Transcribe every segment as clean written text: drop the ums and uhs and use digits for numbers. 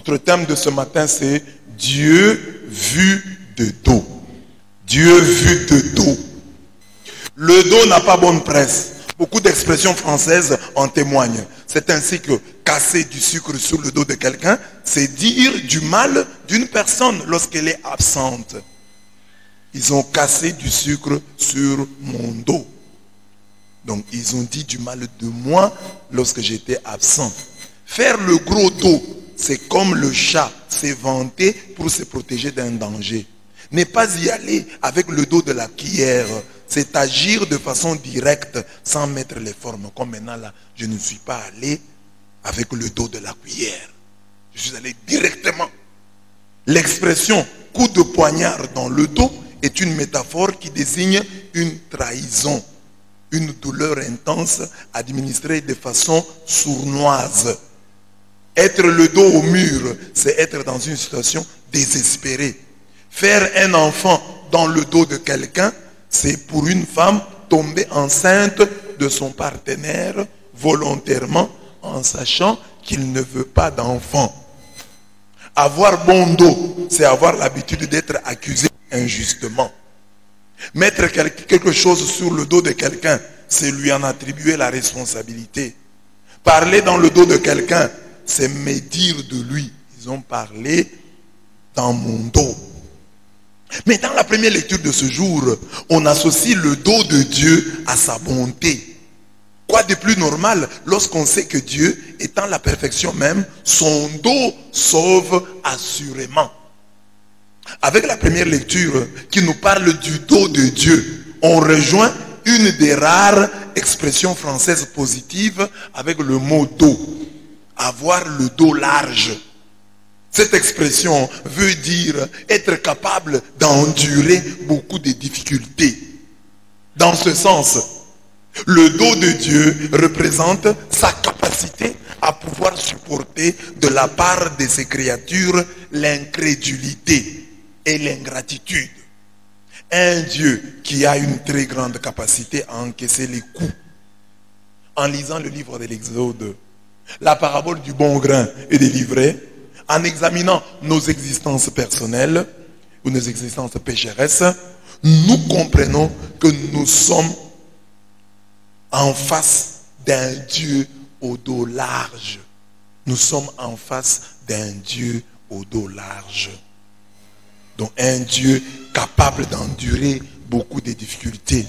Notre thème de ce matin, c'est Dieu vu de dos. Dieu vu de dos. Le dos n'a pas bonne presse. Beaucoup d'expressions françaises en témoignent. C'est ainsi que casser du sucre sur le dos de quelqu'un, c'est dire du mal d'une personne lorsqu'elle est absente. Ils ont cassé du sucre sur mon dos. Donc ils ont dit du mal de moi lorsque j'étais absent. Faire le gros dos, c'est comme le chat s'est vanté pour se protéger d'un danger. Ne pas y aller avec le dos de la cuillère, c'est agir de façon directe sans mettre les formes. Comme maintenant là, je ne suis pas allé avec le dos de la cuillère. Je suis allé directement. L'expression coup de poignard dans le dos est une métaphore qui désigne une trahison, une douleur intense administrée de façon sournoise. Être le dos au mur, c'est être dans une situation désespérée. Faire un enfant dans le dos de quelqu'un, c'est pour une femme tomber enceinte de son partenaire volontairement en sachant qu'il ne veut pas d'enfant. Avoir bon dos, c'est avoir l'habitude d'être accusé injustement. Mettre quelque chose sur le dos de quelqu'un, c'est lui en attribuer la responsabilité. Parler dans le dos de quelqu'un, c'est médire de lui. Ils ont parlé dans mon dos. Mais dans la première lecture de ce jour, on associe le dos de Dieu à sa bonté. Quoi de plus normal lorsqu'on sait que Dieu, étant la perfection même, son dos sauve assurément. Avec la première lecture qui nous parle du dos de Dieu, on rejoint une des rares expressions françaises positives avec le mot dos. Avoir le dos large. Cette expression veut dire être capable d'endurer beaucoup de difficultés. Dans ce sens, le dos de Dieu représente sa capacité à pouvoir supporter de la part de ses créatures l'incrédulité et l'ingratitude. Un Dieu qui a une très grande capacité à encaisser les coups. En lisant le livre de l'Exode, la parabole du bon grain et des livrets, en examinant nos existences personnelles ou nos existences pécheresses, nous comprenons que nous sommes en face d'un Dieu au dos large. Nous sommes en face d'un Dieu au dos large. Donc un Dieu capable d'endurer beaucoup de difficultés.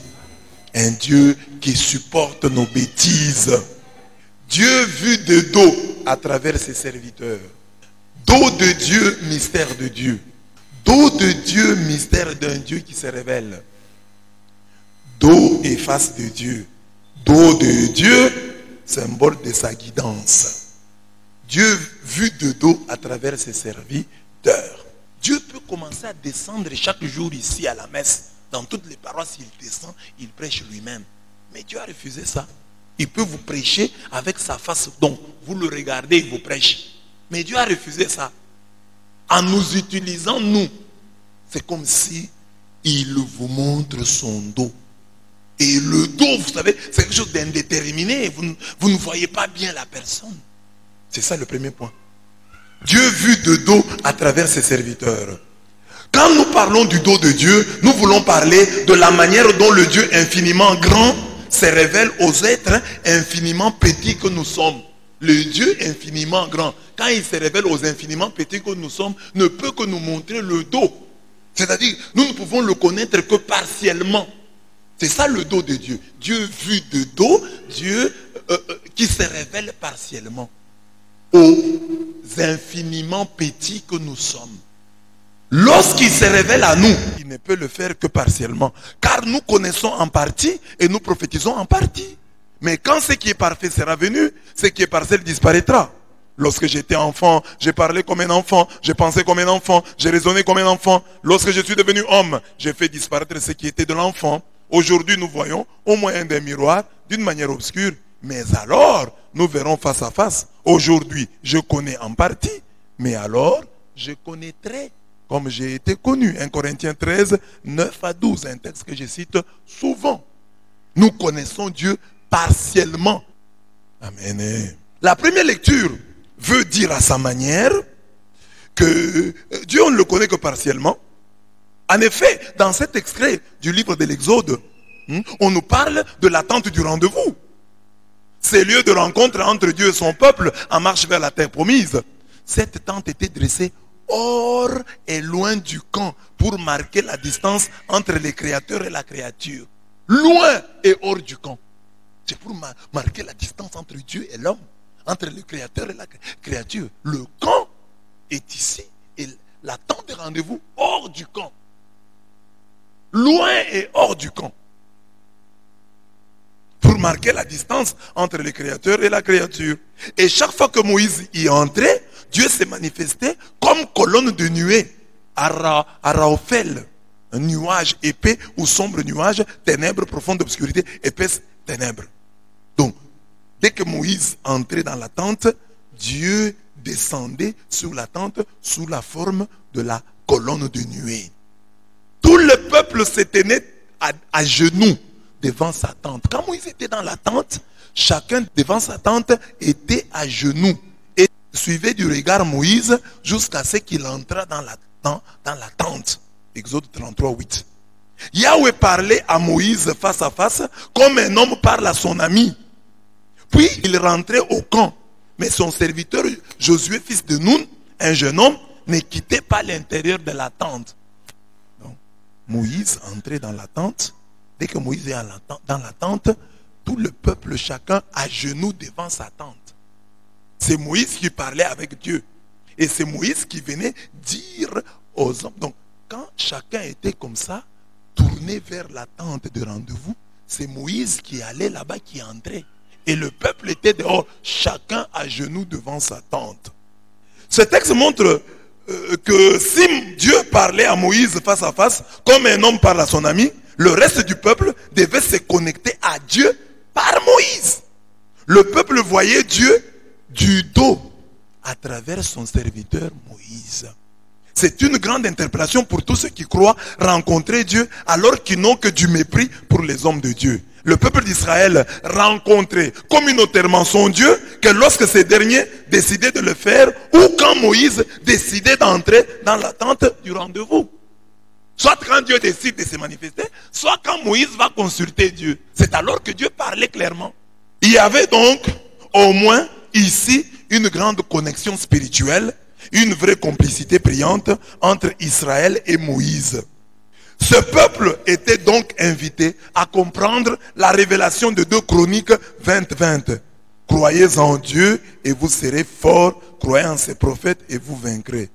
Un Dieu qui supporte nos bêtises. Dieu vu de dos à travers ses serviteurs. Dos de Dieu, mystère de Dieu. Dos de Dieu, mystère d'un Dieu qui se révèle. Dos et face de Dieu. Dos de Dieu, symbole de sa guidance. Dieu vu de dos à travers ses serviteurs. Dieu peut commencer à descendre chaque jour ici à la messe. Dans toutes les paroisses, il descend, il prêche lui-même. Mais Dieu a refusé ça. Il peut vous prêcher avec sa face. Donc, vous le regardez, il vous prêche. Mais Dieu a refusé ça. En nous utilisant, nous, c'est comme si il vous montre son dos. Et le dos, vous savez, c'est quelque chose d'indéterminé. Vous ne voyez pas bien la personne. C'est ça le premier point. Dieu vu de dos à travers ses serviteurs. Quand nous parlons du dos de Dieu, nous voulons parler de la manière dont le Dieu infiniment grand se révèle aux êtres infiniment petits que nous sommes. Le Dieu infiniment grand, quand il se révèle aux infiniment petits que nous sommes, ne peut que nous montrer le dos. C'est-à-dire, nous ne pouvons le connaître que partiellement. C'est ça le dos de Dieu. Dieu vu de dos, Dieu qui se révèle partiellement aux infiniment petits que nous sommes. Lorsqu'il se révèle à nous, il ne peut le faire que partiellement. Car nous connaissons en partie et nous prophétisons en partie. Mais quand ce qui est parfait sera venu, ce qui est partiel disparaîtra. Lorsque j'étais enfant, j'ai parlé comme un enfant, j'ai pensé comme un enfant, j'ai raisonné comme un enfant. Lorsque je suis devenu homme, j'ai fait disparaître ce qui était de l'enfant. Aujourd'hui, nous voyons au moyen d'un miroir, d'une manière obscure. Mais alors, nous verrons face à face. Aujourd'hui, je connais en partie, mais alors, je connaîtrai comme j'ai été connu. 1 Corinthiens 13, 9 à 12, un texte que je cite souvent. Nous connaissons Dieu partiellement. Amen. La première lecture veut dire à sa manière que Dieu, on ne le connaît que partiellement. En effet, dans cet extrait du livre de l'Exode, on nous parle de l'attente du rendez-vous. Ces lieux de rencontre entre Dieu et son peuple en marche vers la terre promise. Cette tente était dressée hors et loin du camp pour marquer la distance entre les créateurs et la créature. Loin et hors du camp. C'est pour marquer la distance entre Dieu et l'homme, entre le créateur et la créature. Le camp est ici et la tente de rendez-vous hors du camp. Loin et hors du camp. Pour marquer la distance entre le créateur et la créature. Et chaque fois que Moïse y entrait, Dieu s'est manifesté comme colonne de nuée à Raophel. Un nuage épais ou sombre nuage, ténèbres, profonde obscurité, épaisse ténèbres. Donc, dès que Moïse entrait dans la tente, Dieu descendait sur la tente sous la forme de la colonne de nuée. Tout le peuple se tenait à genoux devant sa tente. Quand Moïse était dans la tente, chacun devant sa tente était à genoux et suivait du regard Moïse jusqu'à ce qu'il entra dans la tente. Exode 33, 8. Yahweh parlait à Moïse face à face comme un homme parle à son ami. Puis il rentrait au camp. Mais son serviteur Josué, fils de Nun, un jeune homme, ne quittait pas l'intérieur de la tente. Donc, Moïse entrait dans la tente. Dès que Moïse est dans la tente, tout le peuple, chacun à genoux devant sa tente. C'est Moïse qui parlait avec Dieu. Et c'est Moïse qui venait dire aux hommes. Donc, quand chacun était comme ça, tourné vers la tente de rendez-vous, c'est Moïse qui allait là-bas, qui entrait. Et le peuple était dehors, chacun à genoux devant sa tente. Ce texte montre que si Dieu parlait à Moïse face à face, comme un homme parle à son ami, le reste du peuple devait se connecter à Dieu par Moïse. Le peuple voyait Dieu du dos à travers son serviteur Moïse. C'est une grande interpellation pour tous ceux qui croient rencontrer Dieu alors qu'ils n'ont que du mépris pour les hommes de Dieu. Le peuple d'Israël rencontrait communautairement son Dieu que lorsque ces derniers décidaient de le faire ou quand Moïse décidait d'entrer dans la tente du rendez-vous. Soit quand Dieu décide de se manifester, soit quand Moïse va consulter Dieu. C'est alors que Dieu parlait clairement. Il y avait donc au moins ici une grande connexion spirituelle, une vraie complicité priante entre Israël et Moïse. Ce peuple était donc invité à comprendre la révélation de 2 Chroniques 20-20. Croyez en Dieu et vous serez forts, croyez en ses prophètes et vous vaincrez.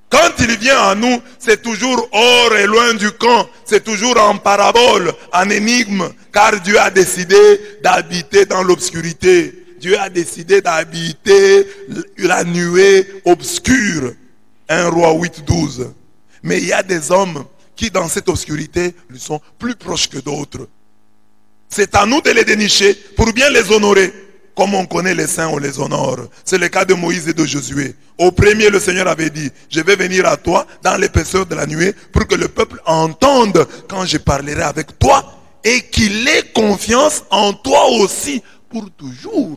Quand il vient à nous, c'est toujours hors et loin du camp, c'est toujours en parabole, en énigme, car Dieu a décidé d'habiter dans l'obscurité. Dieu a décidé d'habiter la nuée obscure. 1 Roi 8-12. Mais il y a des hommes qui dans cette obscurité lui sont plus proches que d'autres. C'est à nous de les dénicher pour bien les honorer. Comme on connaît les saints, on les honore. C'est le cas de Moïse et de Josué. Au premier, le Seigneur avait dit, je vais venir à toi dans l'épaisseur de la nuée pour que le peuple entende quand je parlerai avec toi et qu'il ait confiance en toi aussi pour toujours.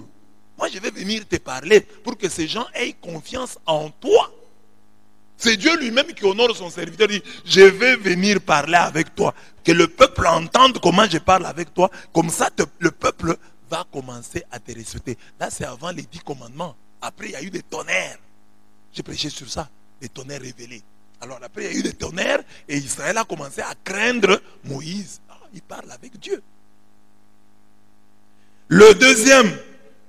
Moi, je vais venir te parler pour que ces gens aient confiance en toi. C'est Dieu lui-même qui honore son serviteur. Il dit, je vais venir parler avec toi. Que le peuple entende comment je parle avec toi. Comme ça, le peuple va commencer à te respecter. Là, c'est avant les 10 commandements. Après, il y a eu des tonnerres. J'ai prêché sur ça. Des tonnerres révélés. Alors après, il y a eu des tonnerres et Israël a commencé à craindre Moïse. Ah, il parle avec Dieu. Le deuxième,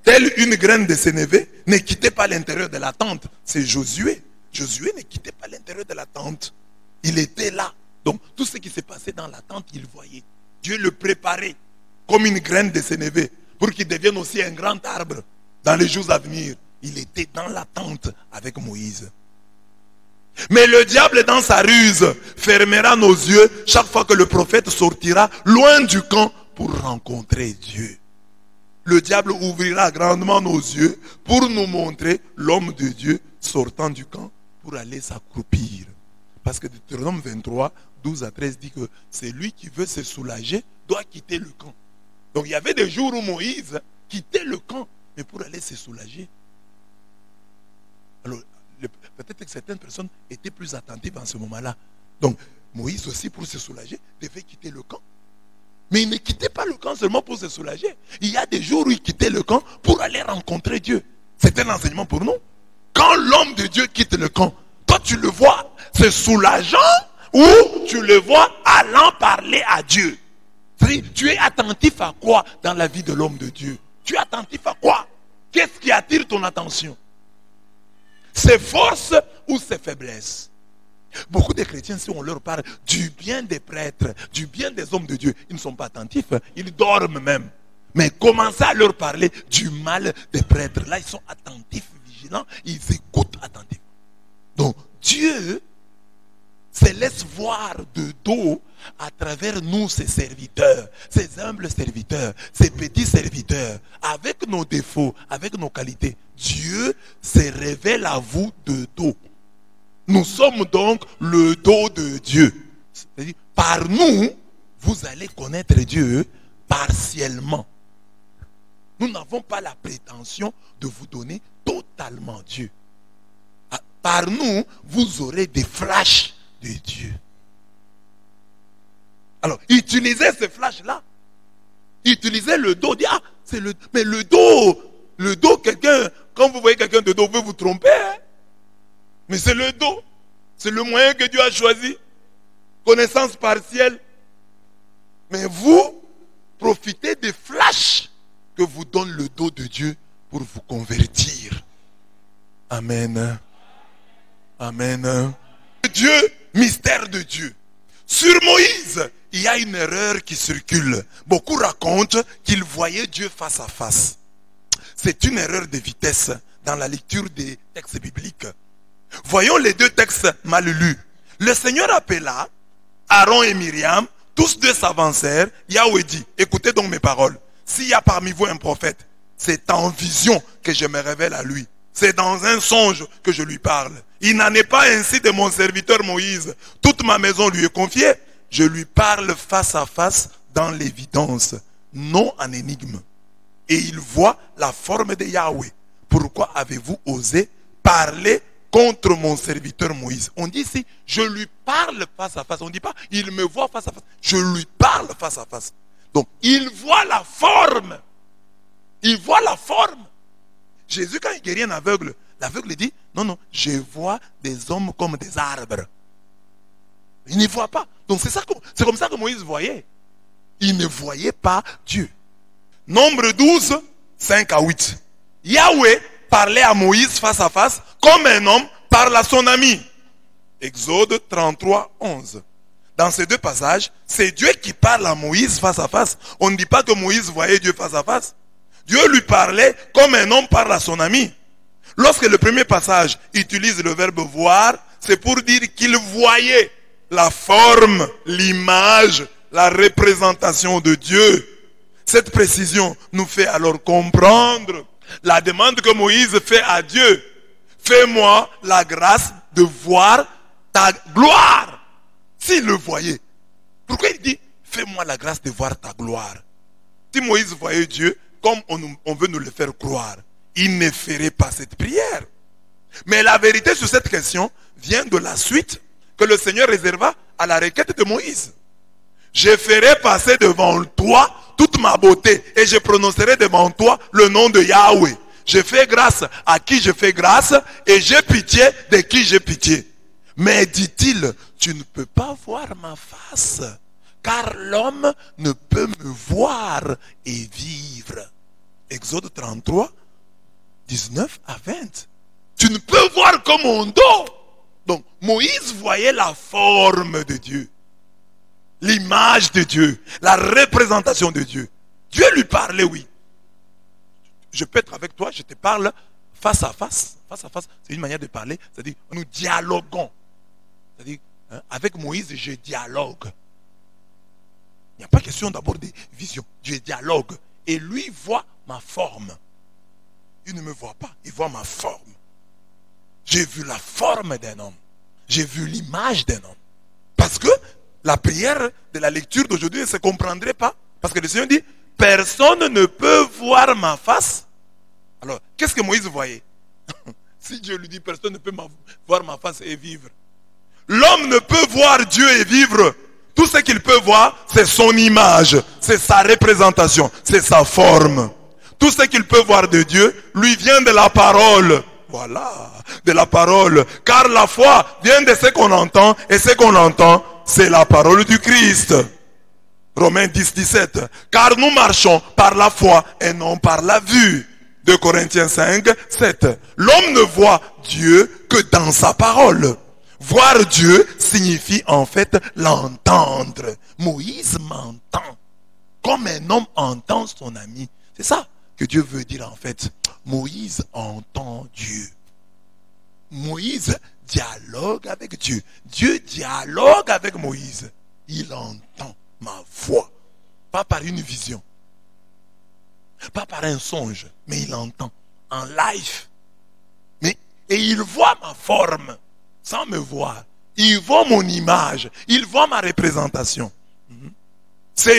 tel une graine de sénévé, ne quittait pas l'intérieur de la tente. C'est Josué. Josué ne quittait pas l'intérieur de la tente. Il était là. Donc, tout ce qui s'est passé dans la tente, il voyait. Dieu le préparait comme une graine de sénévé pour qu'il devienne aussi un grand arbre dans les jours à venir. Il était dans la tente avec Moïse. Mais le diable, dans sa ruse, fermera nos yeux chaque fois que le prophète sortira loin du camp pour rencontrer Dieu. Le diable ouvrira grandement nos yeux pour nous montrer l'homme de Dieu sortant du camp pour aller s'accroupir. Parce que Deutéronome 23, 12 à 13 dit que c'est lui qui veut se soulager, doit quitter le camp. Donc il y avait des jours où Moïse quittait le camp, mais pour aller se soulager. Alors peut-être que certaines personnes étaient plus attentives en ce moment-là. Donc, Moïse aussi, pour se soulager, devait quitter le camp. Mais il ne quittait pas le camp seulement pour se soulager. Il y a des jours où il quittait le camp pour aller rencontrer Dieu. C'est un enseignement pour nous. Quand l'homme de Dieu quitte le camp, toi tu le vois se soulageant ou tu le vois allant parler à Dieu. C'est-à-dire, tu es attentif à quoi dans la vie de l'homme de Dieu? Tu es attentif à quoi? Qu'est-ce qui attire ton attention? Ses forces ou ses faiblesses? Beaucoup de chrétiens, si on leur parle du bien des prêtres, du bien des hommes de Dieu, ils ne sont pas attentifs, ils dorment même. Mais commencez à leur parler du mal des prêtres. Là, ils sont attentifs, vigilants, ils écoutent attentivement. Donc, Dieu se laisse voir de dos à travers nous, ses serviteurs, ses humbles serviteurs, ses petits serviteurs, avec nos défauts, avec nos qualités. Dieu se révèle à vous de dos. Nous sommes donc le dos de Dieu. C'est-à-dire, par nous, vous allez connaître Dieu partiellement. Nous n'avons pas la prétention de vous donner totalement Dieu. Par nous, vous aurez des flashs de Dieu. Alors, utilisez ce flash-là. Utilisez le dos. Dites, c'est le... Mais le dos, quelqu'un, quand vous voyez quelqu'un de dos, vous pouvez vous tromper. Hein? Mais c'est le dos. C'est le moyen que Dieu a choisi. Connaissance partielle. Mais vous, profitez des flashs que vous donne le dos de Dieu pour vous convertir. Amen. Amen. Dieu, mystère de Dieu. Sur Moïse, il y a une erreur qui circule. Beaucoup racontent qu'ils voyaient Dieu face à face. C'est une erreur de vitesse dans la lecture des textes bibliques. Voyons les deux textes mal lus. Le Seigneur appela Aaron et Myriam, tous deux s'avancèrent. Yahweh dit, écoutez donc mes paroles. S'il y a parmi vous un prophète, c'est en vision que je me révèle à lui. C'est dans un songe que je lui parle. Il n'en est pas ainsi de mon serviteur Moïse. Toute ma maison lui est confiée. Je lui parle face à face dans l'évidence, non en énigme. Et il voit la forme de Yahweh. Pourquoi avez-vous osé parler contre mon serviteur Moïse? On dit ici, je lui parle face à face. On ne dit pas, il me voit face à face. Je lui parle face à face. Donc, il voit la forme. Il voit la forme. Jésus, quand il guérit un aveugle, l'aveugle dit, non, non, je vois des hommes comme des arbres. Il ne voit pas. Donc, c'est comme ça que Moïse voyait. Il ne voyait pas Dieu. Nombre 12, 5 à 8. Yahweh parlait à Moïse face à face comme un homme parle à son ami. Exode 33, 11. Dans ces deux passages, c'est Dieu qui parle à Moïse face à face. On ne dit pas que Moïse voyait Dieu face à face. Dieu lui parlait comme un homme parle à son ami. Lorsque le premier passage utilise le verbe voir, c'est pour dire qu'il voyait la forme, l'image, la représentation de Dieu. Cette précision nous fait alors comprendre la demande que Moïse fait à Dieu. Fais-moi la grâce de voir ta gloire. S'il le voyait, pourquoi il dit fais-moi la grâce de voir ta gloire? Si Moïse voyait Dieu comme on veut nous le faire croire, il ne ferait pas cette prière. Mais la vérité sur cette question vient de la suite que le Seigneur réserva à la requête de Moïse. Je ferai passer devant toi toute ma beauté et je prononcerai devant toi le nom de Yahweh. Je fais grâce à qui je fais grâce et j'ai pitié de qui j'ai pitié. Mais dit-il, tu ne peux pas voir ma face, car l'homme ne peut me voir et vivre. Exode 33, 19 à 20. Tu ne peux voir que mon dos. Donc Moïse voyait la forme de Dieu, l'image de Dieu, la représentation de Dieu. Dieu lui parlait, oui. Je peux être avec toi, je te parle face à face. Face à face, c'est une manière de parler, c'est-à-dire nous dialoguons. C'est-à-dire, avec Moïse, je dialogue. Il n'y a pas question d'abord des visions. Je dialogue. Et lui voit ma forme. Il ne me voit pas, il voit ma forme. J'ai vu la forme d'un homme. J'ai vu l'image d'un homme. Parce que la prière de la lecture d'aujourd'hui ne se comprendrait pas. Parce que le Seigneur dit, personne ne peut voir ma face. Alors, qu'est-ce que Moïse voyait? Si Dieu lui dit, personne ne peut voir ma face et vivre. L'homme ne peut voir Dieu et vivre. Tout ce qu'il peut voir, c'est son image, c'est sa représentation, c'est sa forme. Tout ce qu'il peut voir de Dieu lui vient de la parole. Voilà, de la parole. Car la foi vient de ce qu'on entend, et ce qu'on entend, c'est la parole du Christ. Romains 10, 17. Car nous marchons par la foi et non par la vue. 2 Corinthiens 5, 7. L'homme ne voit Dieu que dans sa parole. Voir Dieu signifie en fait l'entendre. Moïse m'entend comme un homme entend son ami. C'est ça que Dieu veut dire en fait. Moïse entend Dieu. Moïse dialogue avec Dieu. Dieu dialogue avec Moïse. Il entend ma voix. Pas par une vision. Pas par un songe. Mais il entend en live. Et il voit ma forme. Sans me voir. Il voit mon image. Il voit ma représentation.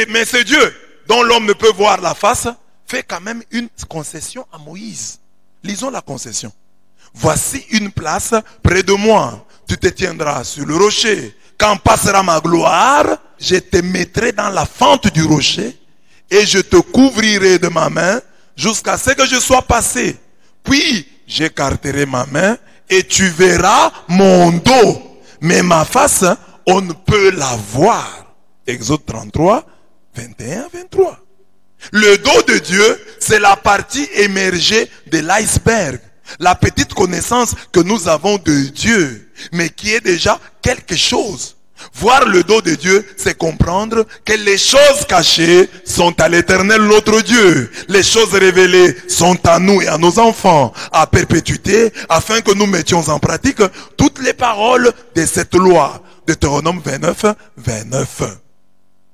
Mais c'est Dieu dont l'homme ne peut voir la face. Fait quand même une concession à Moïse. Lisons la concession. Voici une place près de moi. Tu te tiendras sur le rocher. Quand passera ma gloire, je te mettrai dans la fente du rocher et je te couvrirai de ma main jusqu'à ce que je sois passé. Puis j'écarterai ma main et tu verras mon dos. Mais ma face, on ne peut la voir. Exode 33, 21, 23. Le dos de Dieu, c'est la partie émergée de l'iceberg. La petite connaissance que nous avons de Dieu, mais qui est déjà quelque chose. Voir le dos de Dieu, c'est comprendre que les choses cachées sont à l'Éternel notre Dieu. Les choses révélées sont à nous et à nos enfants, à perpétuité, afin que nous mettions en pratique toutes les paroles de cette loi. Deutéronome 29, 29.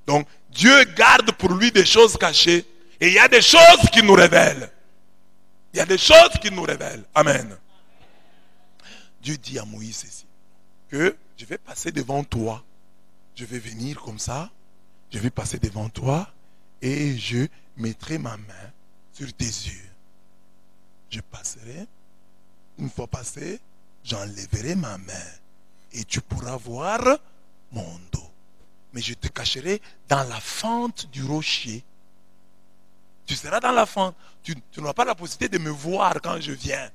Donc, Dieu garde pour lui des choses cachées. Et il y a des choses qui nous révèlent. Il y a des choses qui nous révèlent. Amen. Dieu dit à Moïse ici que je vais passer devant toi. Je vais venir comme ça. Je vais passer devant toi et je mettrai ma main sur tes yeux. Je passerai. Une fois passé, j'enlèverai ma main et tu pourras voir mon dos. Mais je te cacherai dans la fente du rocher. Tu seras dans la fente. Tu n'auras pas la possibilité de me voir quand je viens.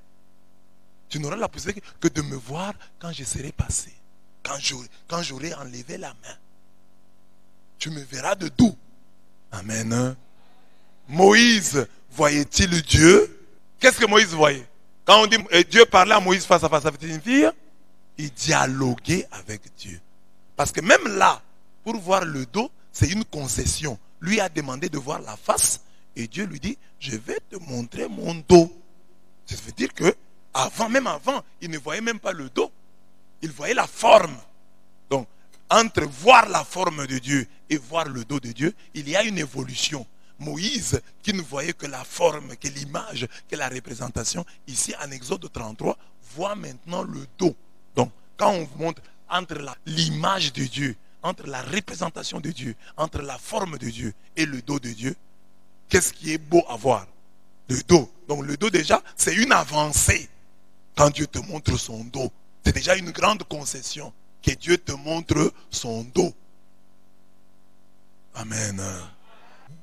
Tu n'auras la possibilité que de me voir quand je serai passé. Quand j'aurai enlevé la main. Tu me verras de dos. Amen. Moïse voyait-il Dieu? Qu'est-ce que Moïse voyait? Quand on dit Dieu parlait à Moïse face à face, ça veut dire il dialoguait avec Dieu. Parce que même là, pour voir le dos, c'est une concession. Lui a demandé de voir la face et Dieu lui dit, je vais te montrer mon dos. Ça veut dire que même avant, il ne voyait même pas le dos. Il voyait la forme. Donc, entre voir la forme de Dieu et voir le dos de Dieu, il y a une évolution. Moïse, qui ne voyait que la forme, que l'image, que la représentation, ici en Exode 33, voit maintenant le dos. Donc, quand on vous montre entre l'image de Dieu, entre la représentation de Dieu, entre la forme de Dieu et le dos de Dieu, qu'est-ce qui est beau à voir? Le dos. Donc le dos déjà, c'est une avancée. Quand Dieu te montre son dos, c'est déjà une grande concession que Dieu te montre son dos. Amen.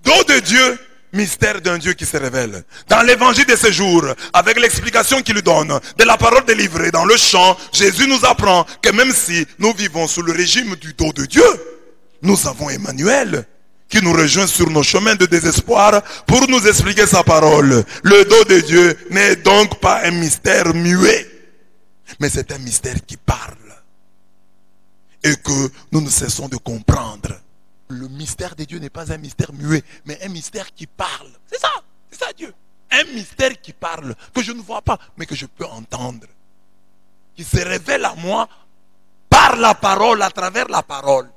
Dos de Dieu, mystère d'un Dieu qui se révèle. Dans l'évangile de ce jour, avec l'explication qu'il donne, de la parole délivrée dans le chant, Jésus nous apprend que même si nous vivons sous le régime du dos de Dieu, nous avons Emmanuel qui nous rejoint sur nos chemins de désespoir pour nous expliquer sa parole. Le dos de Dieu n'est donc pas un mystère muet, mais c'est un mystère qui parle et que nous ne cessons de comprendre. Le mystère de Dieu n'est pas un mystère muet, mais un mystère qui parle. C'est ça Dieu. Un mystère qui parle, que je ne vois pas, mais que je peux entendre. Qui se révèle à moi par la parole, à travers la parole.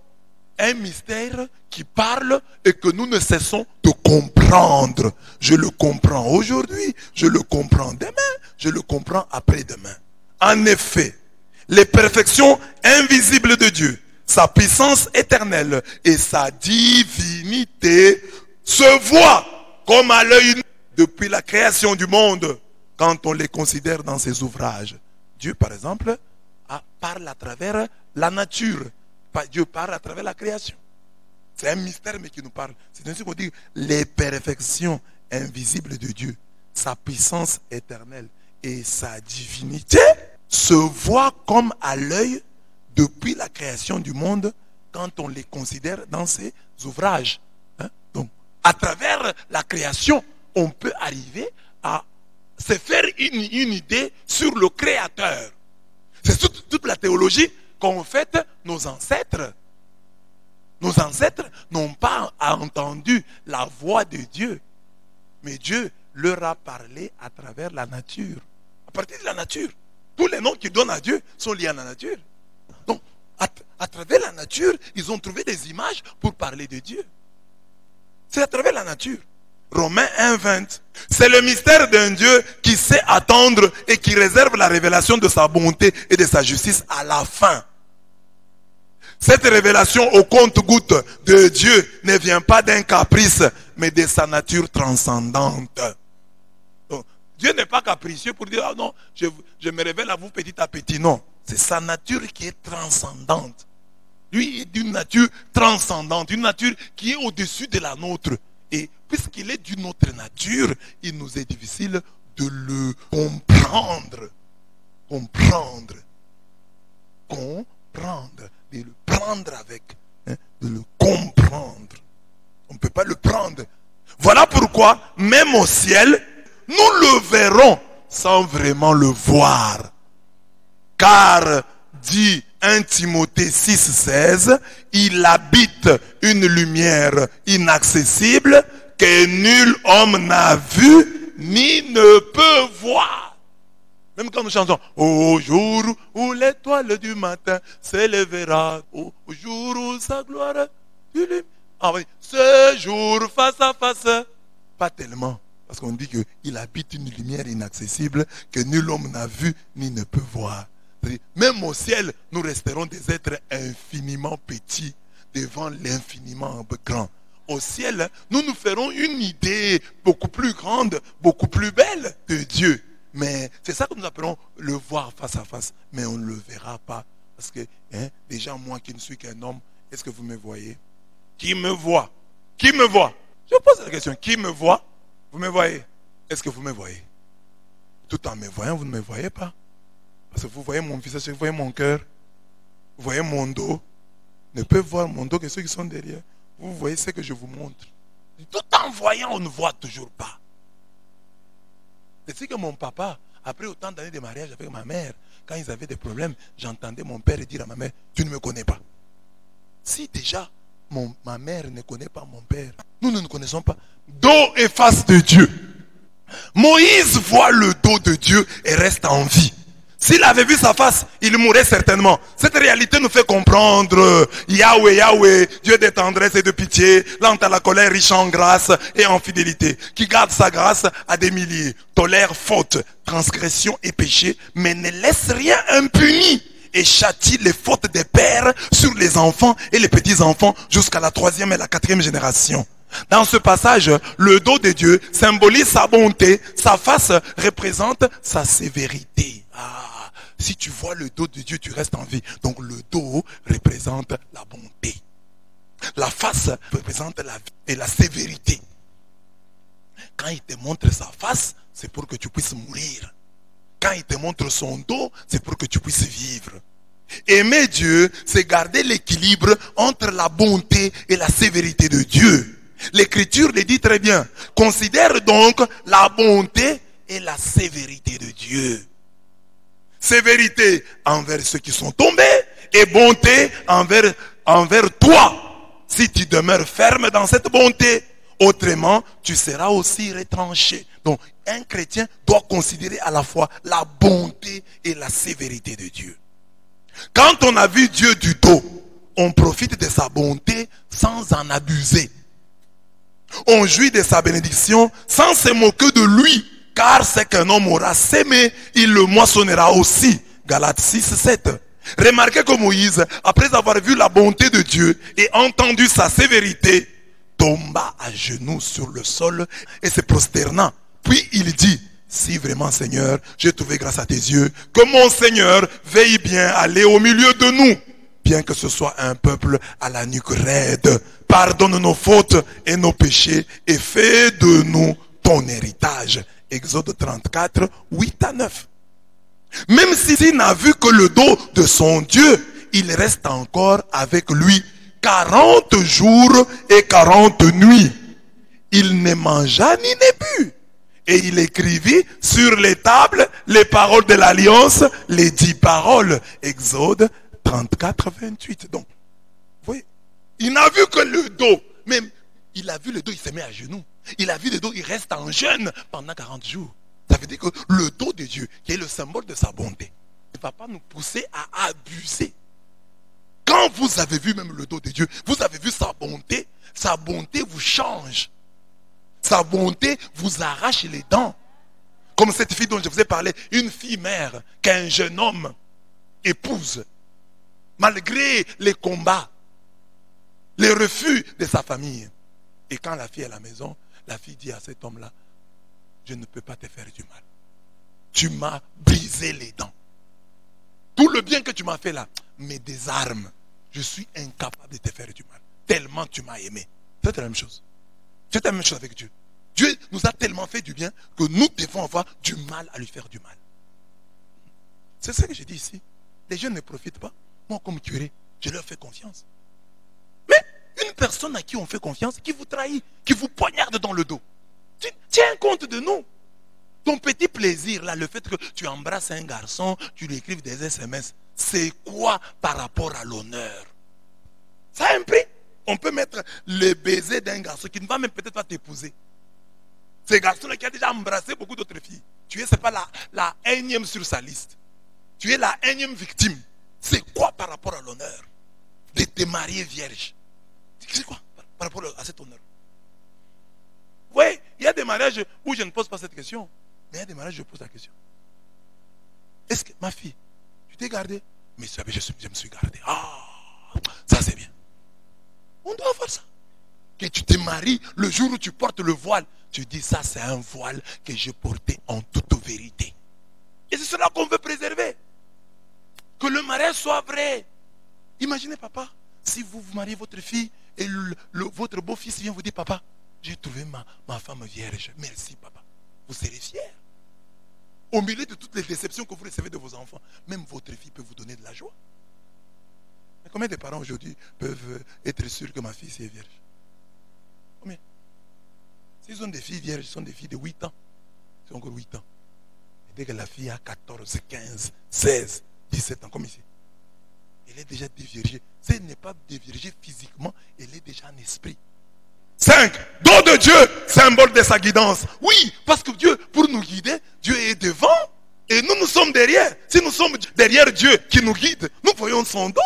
Un mystère qui parle et que nous ne cessons de comprendre. Je le comprends aujourd'hui, je le comprends demain, je le comprends après-demain. En effet, les perfections invisibles de Dieu, sa puissance éternelle et sa divinité se voient comme à l'œil nu depuis la création du monde. quand on les considère dans ses ouvrages. Dieu, par exemple, parle à travers la nature. Dieu parle à travers la création. C'est un mystère, mais qui nous parle. C'est ainsi qu'on dit les perfections invisibles de Dieu, sa puissance éternelle et sa divinité se voient comme à l'œil depuis la création du monde quand on les considère dans ses ouvrages. Donc, à travers la création, on peut arriver à se faire une idée sur le Créateur. C'est toute la théologie qu'ont faite nos ancêtres. Nos ancêtres n'ont pas entendu la voix de Dieu, mais Dieu leur a parlé à travers la nature. À partir de la nature. Tous les noms qu'ils donnent à Dieu sont liés à la nature. Donc, à travers la nature, ils ont trouvé des images pour parler de Dieu. C'est à travers la nature. Romains 1,20. C'est le mystère d'un Dieu qui sait attendre et qui réserve la révélation de sa bonté et de sa justice à la fin. Cette révélation au compte-gouttes de Dieu ne vient pas d'un caprice, mais de sa nature transcendante. Donc, Dieu n'est pas capricieux pour dire, ah non, je me révèle à vous petit à petit. Non, c'est sa nature qui est transcendante. Lui est d'une nature transcendante, une nature qui est au-dessus de la nôtre. Et puisqu'il est d'une autre nature, il nous est difficile de le comprendre. Comprendre. De le prendre avec. De le comprendre. On ne peut pas le prendre. Voilà pourquoi, même au ciel, nous le verrons sans vraiment le voir. Car, dit 1 Timothée 6,16, il habite une lumière inaccessible que nul homme n'a vue ni ne peut voir. Même quand nous chantons, au jour où l'étoile du matin s'élèvera, au jour où sa gloire illumine. Ah oui, ce jour face à face, pas tellement. Parce qu'on dit qu'il habite une lumière inaccessible que nul homme n'a vu ni ne peut voir. Même au ciel, nous resterons des êtres infiniment petits devant l'infiniment grand. Au ciel, nous nous ferons une idée beaucoup plus grande, beaucoup plus belle de Dieu. Mais c'est ça que nous appelons le voir face à face. Mais on ne le verra pas. Parce que, déjà moi qui ne suis qu'un homme, est-ce que vous me voyez? Qui me voit? Qui me voit? Je pose la question, qui me voit? Vous me voyez? Est-ce que vous me voyez? Tout en me voyant, vous ne me voyez pas. Parce que vous voyez mon visage, vous voyez mon cœur, vous voyez mon dos. Ne peuvent voir mon dos que ceux qui sont derrière. Vous voyez ce que je vous montre. Tout en voyant, on ne voit toujours pas. C'est ce que mon papa, après autant d'années de mariage avec ma mère, quand ils avaient des problèmes, j'entendais mon père dire à ma mère, tu ne me connais pas. Si déjà, ma mère ne connaît pas mon père, nous ne nous connaissons pas. Dos et face de Dieu. Moïse voit le dos de Dieu et reste en vie. S'il avait vu sa face, il mourrait certainement. Cette réalité nous fait comprendre Yahweh, Yahweh, Dieu de tendresse et de pitié, lent à la colère, riche en grâce et en fidélité, qui garde sa grâce à des milliers, tolère faute, transgression et péché, mais ne laisse rien impuni et châtie les fautes des pères sur les enfants et les petits-enfants jusqu'à la 3e et la 4e génération. Dans ce passage, le dos de Dieu symbolise sa bonté, sa face représente sa sévérité. Si tu vois le dos de Dieu, tu restes en vie. Donc le dos représente la bonté. La face représente la vie et la sévérité. Quand il te montre sa face, c'est pour que tu puisses mourir. Quand il te montre son dos, c'est pour que tu puisses vivre. Aimer Dieu, c'est garder l'équilibre entre la bonté et la sévérité de Dieu. L'Écriture le dit très bien. Considère donc la bonté et la sévérité de Dieu. Sévérité envers ceux qui sont tombés et bonté envers toi. Si tu demeures ferme dans cette bonté, autrement, tu seras aussi retranché. Donc, un chrétien doit considérer à la fois la bonté et la sévérité de Dieu. Quand on a vu Dieu du dos, on profite de sa bonté sans en abuser. On jouit de sa bénédiction sans se moquer de lui. Car ce qu'un homme aura sémé, il le moissonnera aussi. Galates 6, 7. Remarquez que Moïse, après avoir vu la bonté de Dieu et entendu sa sévérité, tomba à genoux sur le sol et se prosterna. Puis il dit, si vraiment, Seigneur, j'ai trouvé grâce à tes yeux, que mon Seigneur veille bien à aller au milieu de nous, bien que ce soit un peuple à la nuque raide. Pardonne nos fautes et nos péchés et fais de nous ton héritage. Exode 34, 8 à 9. Même s'il n'a vu que le dos de son Dieu, il reste encore avec lui 40 jours et 40 nuits. Il ne mangea ni ne but. Et il écrivit sur les tables les paroles de l'alliance, les 10 paroles. Exode 34, 28. Donc, vous voyez, il n'a vu que le dos. Même, il a vu le dos, il se met à genoux. Il a vu le dos, il reste en jeûne pendant 40 jours. Ça veut dire que le dos de Dieu, qui est le symbole de sa bonté, ne va pas nous pousser à abuser. Quand vous avez vu même le dos de Dieu, vous avez vu sa bonté vous change. Sa bonté vous arrache les dents. Comme cette fille dont je vous ai parlé, une fille mère qu'un jeune homme épouse, malgré les combats, les refus de sa famille. Et quand la fille est à la maison, la fille dit à cet homme-là, je ne peux pas te faire du mal. Tu m'as brisé les dents. Tout le bien que tu m'as fait là, mais des armes, je suis incapable de te faire du mal. Tellement tu m'as aimé. C'est la même chose. C'est la même chose avec Dieu. Dieu nous a tellement fait du bien que nous devons avoir du mal à lui faire du mal. C'est ça que je dis ici. Les jeunes ne profitent pas. Moi, comme curé, je leur fais confiance. Mais une personne à qui on fait confiance, qui vous trahit, qui vous poignarde dans le dos, tiens compte de nous. Ton petit plaisir, là, le fait que tu embrasses un garçon, tu lui écrives des SMS, c'est quoi par rapport à l'honneur? Ça a un prix. On peut mettre le baiser d'un garçon qui ne va même peut-être pas t'épouser. Ce garçon-là qui a déjà embrassé beaucoup d'autres filles. Tu es, c'est pas la énième sur sa liste. Tu es la énième victime. C'est quoi par rapport à l'honneur de te marier vierge? C'est quoi par rapport à cet honneur? Oui, il y a des mariages où je ne pose pas cette question. Mais il y a des mariages où je pose la question. Est-ce que, ma fille, tu t'es gardée? Mais je me suis gardé. Ah, ça c'est bien. On doit faire ça. Que tu te maries le jour où tu portes le voile. Tu dis ça c'est un voile que j'ai porté en toute vérité. Et c'est cela qu'on veut préserver. Que le mariage soit vrai. Imaginez papa, si vous mariez votre fille et votre beau-fils vient vous dire papa, j'ai trouvé ma femme vierge. Merci papa. Vous serez fiers. Au milieu de toutes les déceptions que vous recevez de vos enfants, même votre fille peut vous donner de la joie. Mais combien de parents aujourd'hui peuvent être sûrs que ma fille est vierge? Combien? S'ils ont des filles vierges, ce sont des filles de 8 ans. C'est encore 8 ans. Et dès que la fille a 14, 15, 16, 17 ans, comme ici, elle est déjà déviergée. Si elle n'est pas déviergée physiquement, elle est déjà en esprit. 5. Don de Dieu, symbole de sa guidance. Oui, parce que Dieu, pour nous guider, Dieu est devant et nous sommes derrière. Si nous sommes derrière Dieu qui nous guide, nous voyons son dos.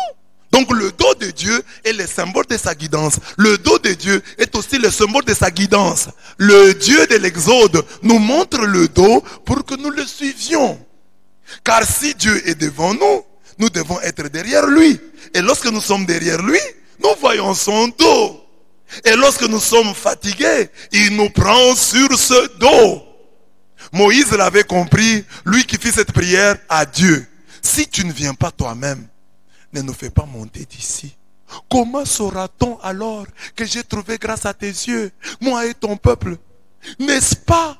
Donc le dos de Dieu est le symbole de sa guidance. Le dos de Dieu est aussi le symbole de sa guidance. Le Dieu de l'Exode nous montre le dos pour que nous le suivions. Car si Dieu est devant nous, nous devons être derrière lui. Et lorsque nous sommes derrière lui, nous voyons son dos. Et lorsque nous sommes fatigués, il nous prend sur ce dos. Moïse l'avait compris, lui qui fit cette prière à Dieu. Si tu ne viens pas toi-même, ne nous fais pas monter d'ici. Comment saura-t-on alors que j'ai trouvé grâce à tes yeux, moi et ton peuple? N'est-ce pas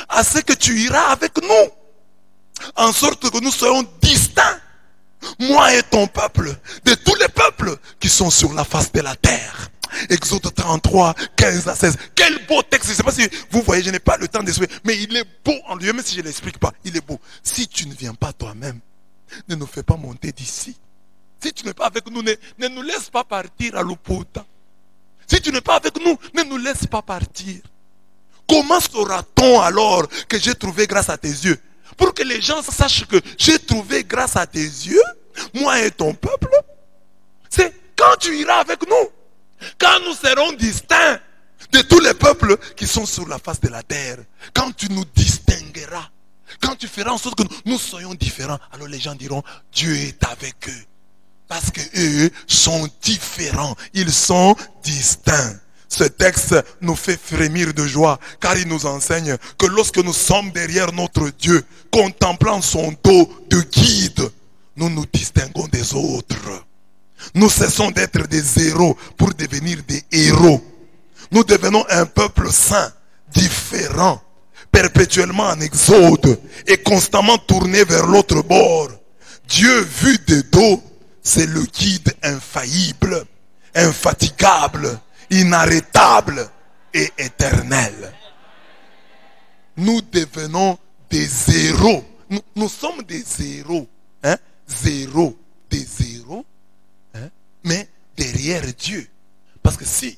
à ce que tu iras avec nous, en sorte que nous soyons distincts, moi et ton peuple, de tous les peuples qui sont sur la face de la terre? Exode 33, 15 à 16. Quel beau texte. Je ne sais pas si vous voyez, je n'ai pas le temps d'expliquer, mais il est beau en lui, même si je ne l'explique pas. Il est beau. Si tu ne viens pas toi-même, ne nous fais pas monter d'ici. Si tu n'es pas avec nous, ne nous laisse pas partir à l'Opota. Si tu n'es pas avec nous, ne nous laisse pas partir. Comment saura-t-on alors que j'ai trouvé grâce à tes yeux? Pour que les gens sachent que j'ai trouvé grâce à tes yeux, moi et ton peuple, c'est quand tu iras avec nous. Quand nous serons distincts de tous les peuples qui sont sur la face de la terre. Quand tu nous distingueras. Quand tu feras en sorte que nous soyons différents. Alors les gens diront, Dieu est avec eux. Parce qu'eux sont différents. Ils sont distincts. Ce texte nous fait frémir de joie, car il nous enseigne que lorsque nous sommes derrière notre Dieu, contemplant son dos de guide, nous nous distinguons des autres. Nous cessons d'être des zéros pour devenir des héros. Nous devenons un peuple saint, différent, perpétuellement en exode et constamment tourné vers l'autre bord. Dieu vu de dos, c'est le guide infaillible, infatigable, inarrêtable et éternel. Nous devenons des zéros. Nous sommes des zéros. Hein? Zéros. Des zéros. Hein? Mais derrière Dieu. Parce que si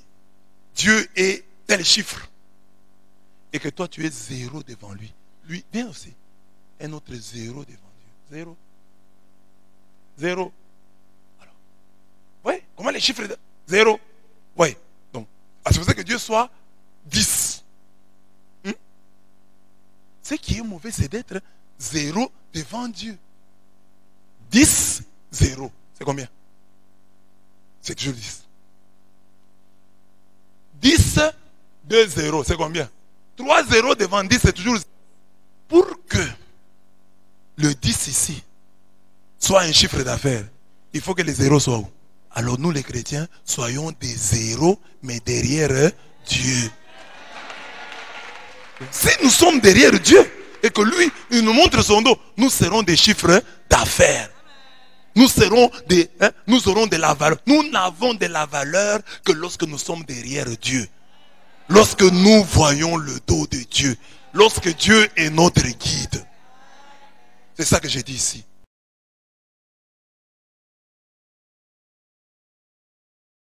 Dieu est tel chiffre et que toi tu es zéro devant lui, lui vient aussi un autre zéro devant Dieu. Zéro. Zéro. Alors, oui, comment les chiffres de zéro? Oui. Donc, c'est pour ça que Dieu soit 10. Ce qui est mauvais, c'est d'être zéro devant Dieu. 10, 0. C'est combien? C'est toujours 10. 10, 2, 0. C'est combien? 3 0 devant 10, c'est toujours 0. Pour que le 10 ici soit un chiffre d'affaires, il faut que les zéros soient où? Alors nous les chrétiens, soyons des zéros, mais derrière Dieu. Si nous sommes derrière Dieu et que lui, il nous montre son dos, nous serons des chiffres d'affaires. Nous serons nous aurons de la valeur. Nous n'avons de la valeur que lorsque nous sommes derrière Dieu. Lorsque nous voyons le dos de Dieu. Lorsque Dieu est notre guide. C'est ça que j'ai dit ici.